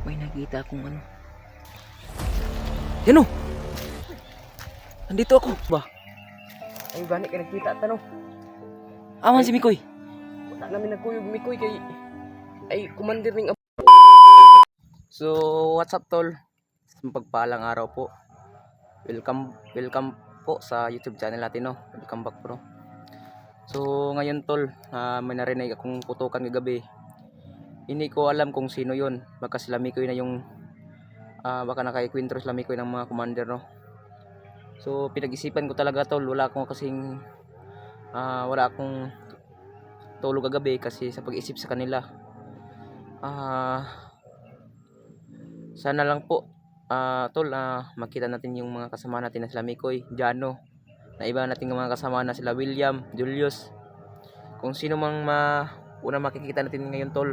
May nakita akong ano. Yan o! Nandito ako ba? Ay gani kay nakita tanong. Aman si Mikoy. Wala namin nagkuyog Mikoy kay ay commander ning So, what's up tol? Pagpalang araw po. Welcome po sa YouTube channel natin, no. Welcome back, bro. So, ngayon tol, may narinig akong putukan kagabi. Hindi ko alam kung sino 'yon. Baka sila Mikoy na yung baka nakaikwentro sila Mikoy ng mga commander, no. So, pinag-isipan ko talaga tol, wala akong tulog kagabi kasi sa pag-isip sa kanila. Sana lang po tol, makita natin yung mga kasama natin na sila Mikoy, Jano, na iba nating mga kasama na sila William, Julius. Kung sino mang unang makikita natin ngayon tol,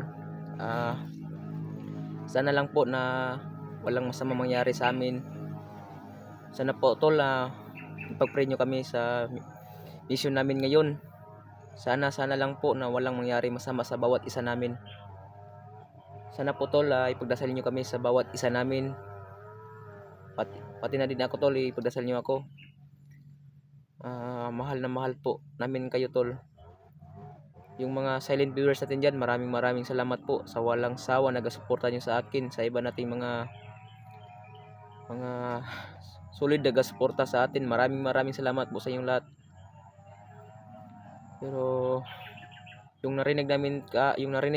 sana lang po na walang masama mangyari sa amin. Sana po tol, ipag-pray nyo kami sa mission namin ngayon. Sana lang po na walang mangyari masama sa bawat isa namin. Sana po tol, ipagdasal nyo kami sa bawat isa namin. Pati na din ako tol, ipagdasal nyo ako. Mahal na mahal po namin kayo tol. Yung mga silent viewers natin dyan, maraming salamat po sa walang sawa nagasuporta nyo sa akin, sa iba nating mga solid nagasuporta sa atin. Maraming salamat po sa inyong lahat. Pero yung narinig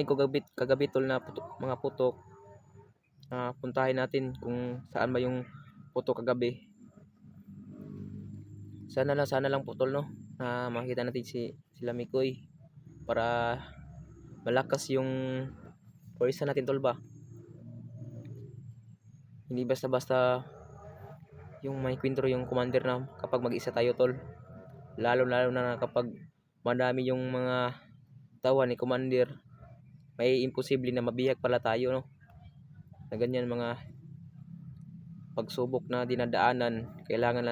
ko kagabi tol na mga putok, puntahin natin kung saan ba yung putok kagabi. Sana lang po tol, no, na makita natin sila Mikoy para malakas yung puwersa natin tol ba. Hindi basta yung may kwentro yung commander na kapag mag-isa tayo tol. Lalo na kapag madami yung mga tawan ni commander, may imposible na mabihag pala tayo, no, na ganyan mga pagsubok na dinadaanan. Kailangan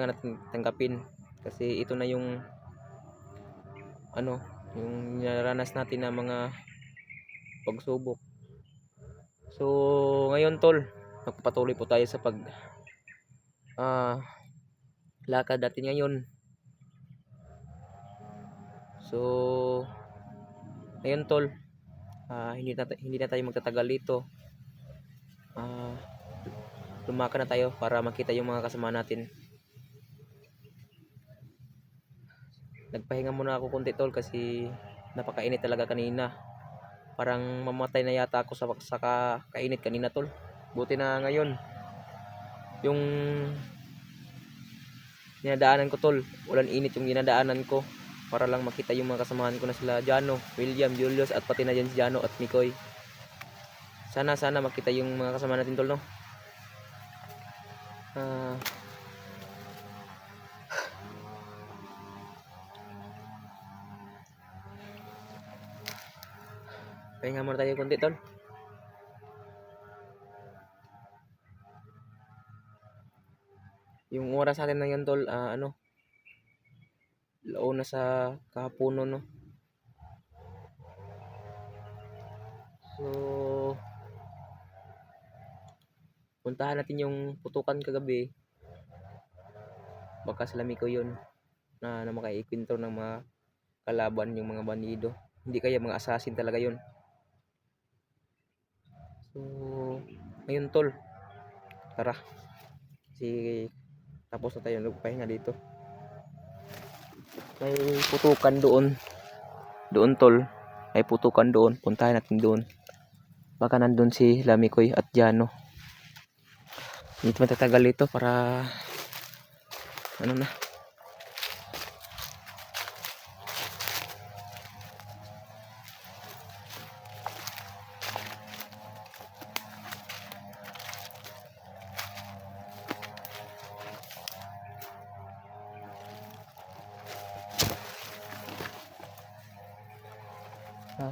natin tanggapin kasi ito na yung yung nararanas natin na mga pagsubok. So ngayon tol, magpapatuloy po tayo sa lakad natin ngayon. So ngayon tol, hindi na tayo magtatagal dito. Lumakad na tayo para makita yung mga kasama natin. Nagpahinga muna ako konti tol kasi napakainit talaga kanina. Parang mamatay na yata ako sa kainit kanina tol. Buti na ngayon yung dinadaanan ko tol, walang init yung dinadaanan ko, para lang makita yung mga kasamahan ko na sila Jano, William, Julius, at pati na dyan si Jano at Mikoy. Sana makita yung mga kasama natin tol, no. Pahinga muna tayo konti tol. Yung oras natin na yun tol, laon na sa kahaponon, no. So puntahan natin yung putukan kagabi. Baka sila Mikoy yun na makaikwento ng mga kalaban, yung mga bandido. Hindi kaya mga assassin talaga yun. So ngayon tol, tara, kasi tapos na tayo nagpahinga dito. May putukan doon tol, may putukan doon, puntahan natin doon. Baka nandun si Mikoy at Jano. Hindi matatagal ito para na.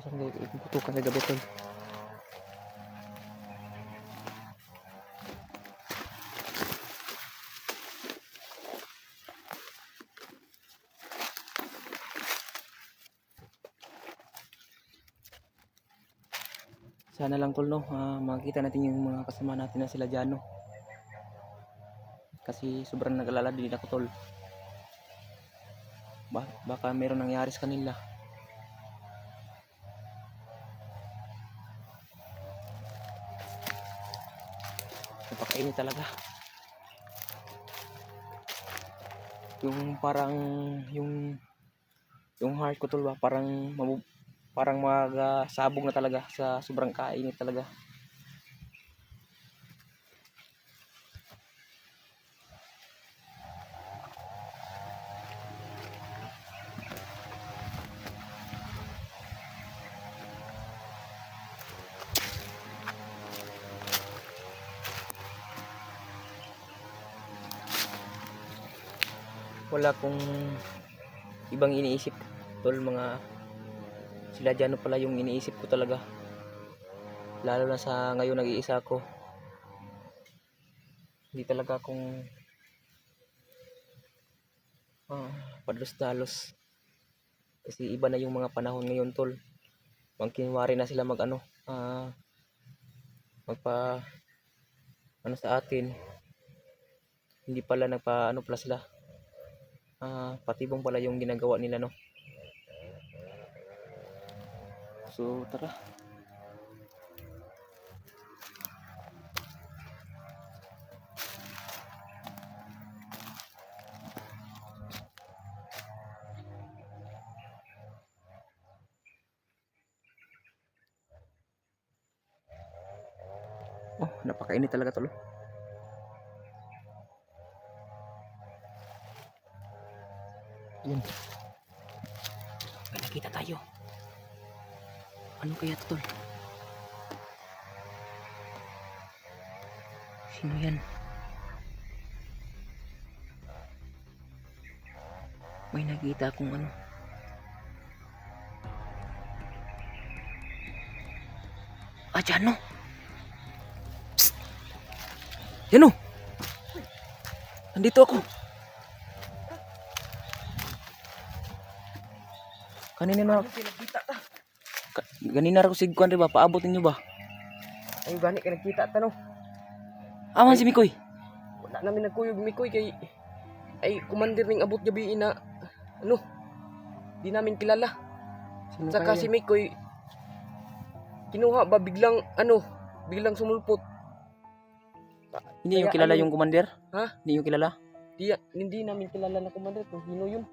Saan putukan sa gabi tol? Sana lang tol, no, makita natin yung mga kasama natin na sila dyan, no. Kasi sobrang nag-alala din ako tol. Baka meron nangyari sa kanila. Napakainit talaga. Yung parang yung heart ko tol ba, parang magasabog na talaga sa sobrang kainit talaga. Wala kong ibang iniisip tol, mga sila dyan pala yung iniisip ko talaga, lalo na sa ngayon nag-iisa ko. Hindi talaga akong padalos-dalos kasi iba na yung mga panahon ngayon tol. Mangkinwari na sila magpa sa atin, hindi pala nagpa pala sila, patibong pala yung ginagawa nila, no. So tara. Napakainit talaga tol. Yan. May nakita tayo. Ano kaya to tol? Sino yan? May nakita akong ano. Dyan no? Psst! Yan no? Nandito ako. Ganina ako sigkuan ba? Paabot ninyo ba? Ay gani ka nagkita ta no. Aman si Mikoy. Wala namin nagkuyog Mikoy kay ay commander ning abot gabi na ano. Di namin kilala. Sino Saka kaya si yan? Mikoy kinuha ba biglang sumulpot. Hindi yung Kaya kilala ayun. yung commander? Ha? Hindi yung kilala? Hindi namin kilala na commander kung sino yun.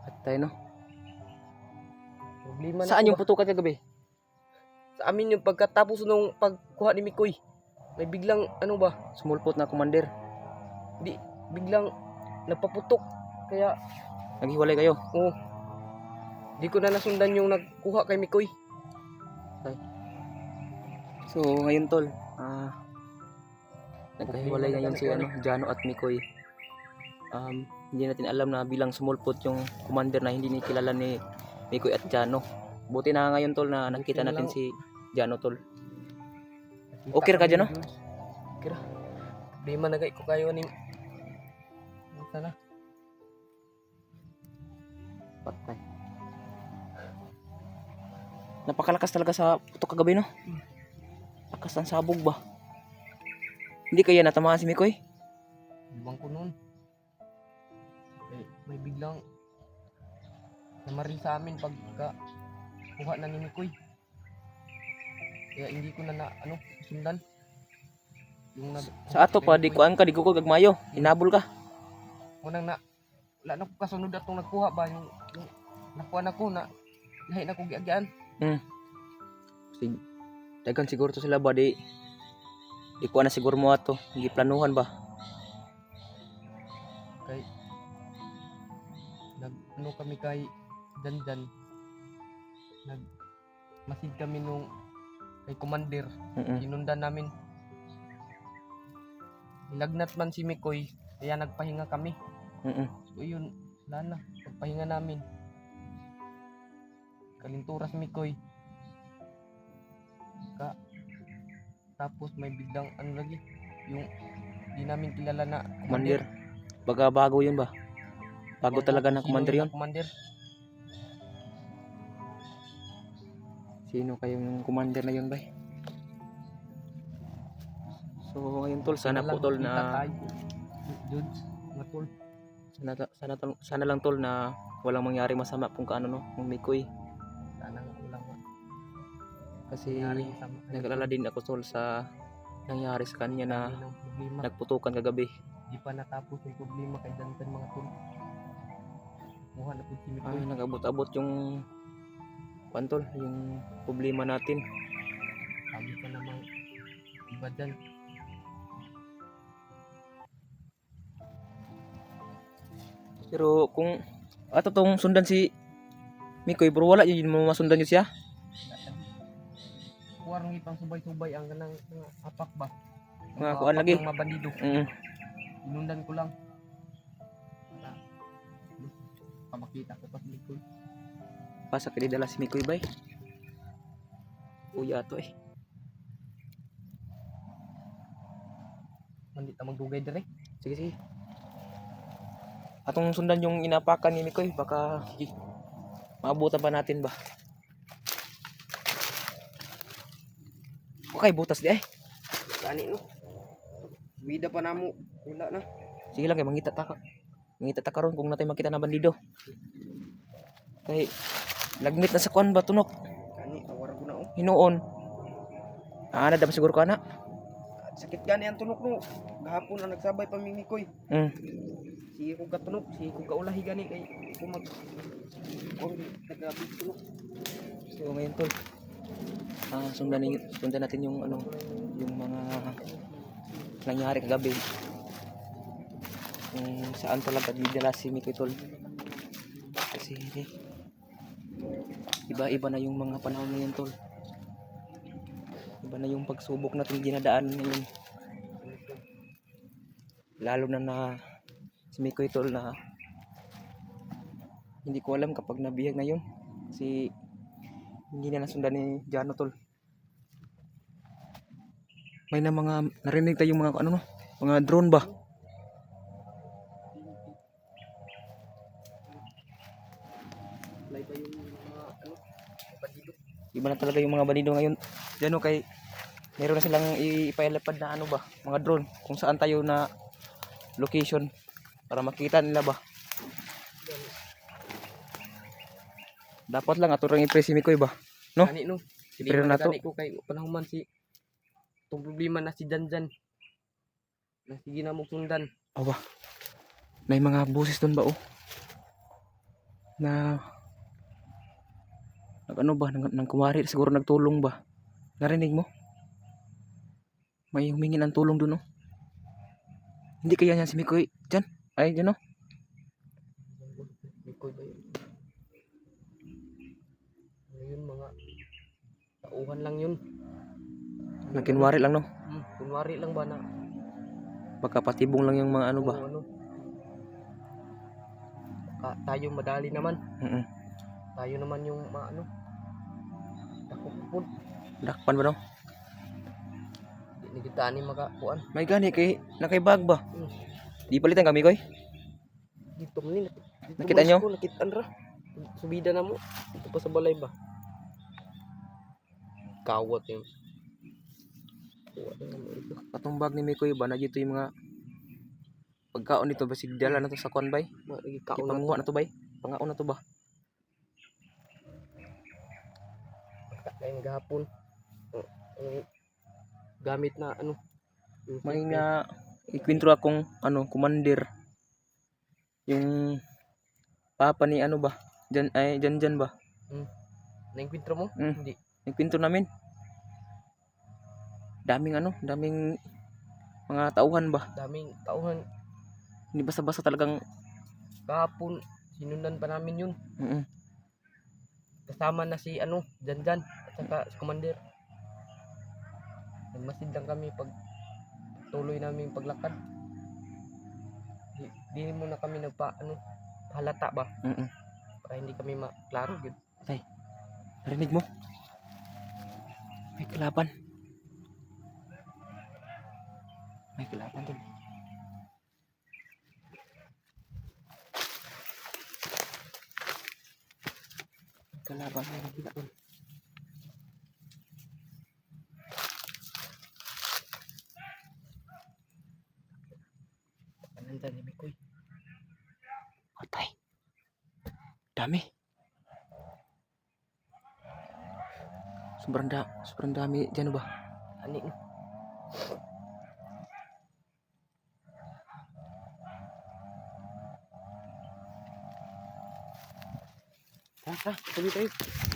Atay no? Problema na Saan ko yung ba? putukan kagabi? Sa amin yung pagkatapos nung pagkuha ni Mikoy. May biglang ano ba? Sumulpot na commander. Di biglang napaputok. Kaya Naghiwalay kayo? di ko na nasundan yung nagkuha kay Mikoy. So ngayon tol, nagkahiwalay ngayon si Jano at Mikoy. Hindi natin alam na bilang sumulpot yung commander na hindi ni kilala ni Mikoy at Jano. Buti na ngayon tol na nakita natin si Jano tol. Okay ra ka dyan no? Okay ra. Problema na ko kayo ni sana. Patay. Napakalakas talaga sa putok kagabi no? Lakas ng sabog ba? Hindi kaya natamaan si Mikoy? Ibang ko noon. May biglang namaril sa amin pagka kuha na ni Mikoy. Kaya hindi ko na sundan. Yung Sa ato pa di kuan ka, di ko gagmayo. Hinabol ka. Unang wala na ko kasunod atong nagkuha ba yung nakuha na ko na lahi na ko giagyaan. Dagan siguro to sila ba di kuan na siguro mo ato. Hindi planuhan ba? Kay kami kay Janjan. Masid kami nung kay commander. Sinundan namin. Nilagnat man si Mikoy, kaya nagpahinga kami. So yun, wala na. Pagpahinga namin. Kalinturas Mikoy. Tapos may biglang lagi, yung di namin kilala na Commander. Baga bago yun ba? Bago talaga ng commander yun. Commander. Sino kayong commander na yun, bay? So, ngayon tol, sana po tol na Dudes, mga tol. sana lang tol na walang mangyari masama kung kaano no, kung Mikoy. Sana nga ulang Kasi nangyari sa nag-alala din ako tol sa nangyari sa kanya na ng problema. nagputukan kagabi. Di pa natapos yung problema kay Dantan mga tol. Muha na po si Ay, Mikoy. nag-abot-abot yung pantol, yung problema natin. Sabi pa namang iba dyan. Pero kung ato tong sundan si Mikoy, bro, wala yun mo masundan yun siya. Kuwarang ipang subay-subay ang ganang mga apak ba? Mga kuan lagi. Mga bandido. Inundan ko lang. Para pamakita ko pa si Mikoy. Pasa kini dala si Mikoy bay. Kuya to eh. Hindi ta magdugay dire. Sige sige. Atong sundan yung inapakan ni Mikoy, baka maabutan pa natin ba. Okay, butas di ay. Tani no. Bida pa namo. Wala na. Sige lang kay mangita ta. Mangita ta karon kung natay makita na bandido. Kay lagnit na sa kuan ba tunok. Tani awar ko na oh. Hinuon. Ana dam siguro kana. Sakit gani ang tunok no. Gahapon ang nagsabay pa mi Mikoy. Si ko katunok, si ko kaulahi gani kay kumag kung nagabig tunok. So ngayon tol. Sundan natin yung ano, yung mga nangyari kagabi. Kung saan talaga didala si Mikoy tol. Kasi iba-iba na yung mga panahon ngayon tol. Iba na yung pagsubok natin dinadaan ngayon. Lalo na si Mikoy tol na hindi ko alam kapag nabihag na yun. Kasi hindi na nasundan ni Jano tol. May na mga narinig tayong mga ano no, mga drone ba? Lay pa yung mga ano, bandido. Iba na talaga yung mga banido ngayon. Jano kay meron na silang ipailapad na ano ba, mga drone kung saan tayo na location para makita nila ba. Dapat lang ato rang i-press si Mikoy ba. No? Gani no. Pero na to. Gani ko kay panahon man si tong problema na si Janjan. Na sige na mo sundan. Aba. May mga boses doon ba oh? Na ano ba nang kumari siguro nagtulong ba? Narinig mo? May humingi ng tulong doon oh. Hindi kaya niyan si Mikoy diyan? Ay, diyan oh. Mikoy ba yun? Ngayon mga tauhan lang yun. Nagkinwari lang no. Kunwari lang ba na Baka patibong lang yung mga ano ba. ano. Tayo madali naman. Tayo naman yung ano. Takupod. Dakpan ba no? Di kita ani makakuan. May gani kay nakaibag ba? Hmm. Di palitan kami koy. Dito man ni. Nakita nyo? Nakitaan ra. Subida na mo. Dito pa sa balay ba? Kawat yun. Katong bag ni Mikoy ba na dito yung mga pagkaon nito basig dala na to sa kuan bay. Ipanguha na to bay. Pangaon na to ba? Kaya gahapon. Gamit na ano. May nga ikwintro akong ano commander. Yung papa ni ano ba? Jan ba? Nainkwentro mo? Mm. Hindi. Ikwintro namin. Daming mga tauhan ba? Daming tauhan. Hindi basta-basta talagang Kahapon, sinundan pa namin yun. Kasama na si ano, Janjan at saka si Commander. Nagmasid lang kami pag tuloy namin paglakad. Di mo na kami halata ba? Para hindi kami maklaro yun. narinig mo? May kalaban. May kalaban tol. Kalaban may nakita tol. sundan ni Mikoy. Patay. Dami. Sobrang dami dyan ba? Ani no. Tara, tuloy tayo.